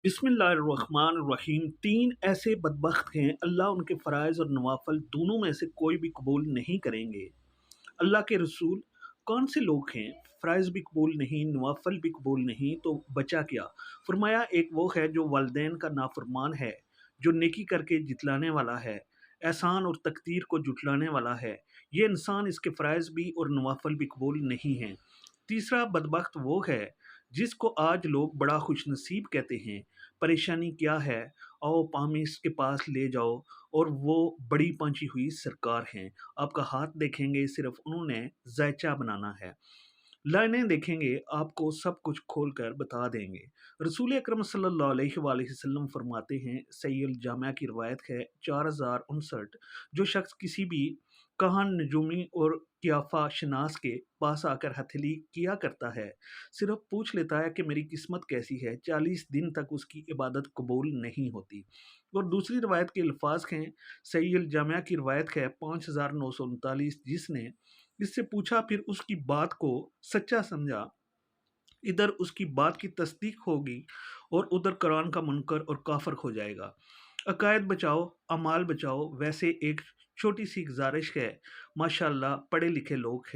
बिस्मिल्लाहिर्रहमानिर्रहीम। तीन ऐसे बदबख्त हैं, अल्लाह उनके फ़राइज़ और नवाफिल दोनों में से कोई भी कबूल नहीं करेंगे। अल्लाह के रसूल, कौन से लोग हैं? फ़राइज़ भी कबूल नहीं, नवाफिल भी कबूल नहीं, तो बचा क्या? फरमाया, एक वो है जो वालिदैन का नाफरमान है, जो नेकी करके जितलाने वाला है, एहसान और तकदीर को जुटलाने वाला है। ये इंसान, इसके फ़राइज़ भी और नवाफिल भी कबूल नहीं हैं। तीसरा बदबख्त वो है जिसको आज लोग बड़ा खुशनसीब कहते हैं। परेशानी क्या है? आओ पामी इसके पास ले जाओ, और वो बड़ी पहुंची हुई सरकार हैं। आपका हाथ देखेंगे, सिर्फ उन्होंने जायचा बनाना है। लाइनें देखेंगे, आपको सब कुछ खोल कर बता देंगे। रसूल अकरम सल्लल्लाहु अलैहि वसल्लम फरमाते हैं, सहीह जामिया की रवायत है 4059, जो शख्स किसी भी कहान नजूमी और कियाफा शनास के पास आकर हथेली किया करता है, सिर्फ पूछ लेता है कि मेरी किस्मत कैसी है, 40 दिन तक उसकी इबादत कबूल नहीं होती। और दूसरी रवायत के अल्फाज हैं, सहीह जामिया की रवायत है 5939, जिसने इससे पूछा फिर उसकी बात को सच्चा समझा, इधर उसकी बात की तस्दीक होगी और उधर कुरान का मुनकर और काफर हो जाएगा। अकायद बचाओ, अमाल बचाओ। वैसे एक छोटी सी गुजारिश है, माशाल्लाह पढ़े लिखे लोग हैं।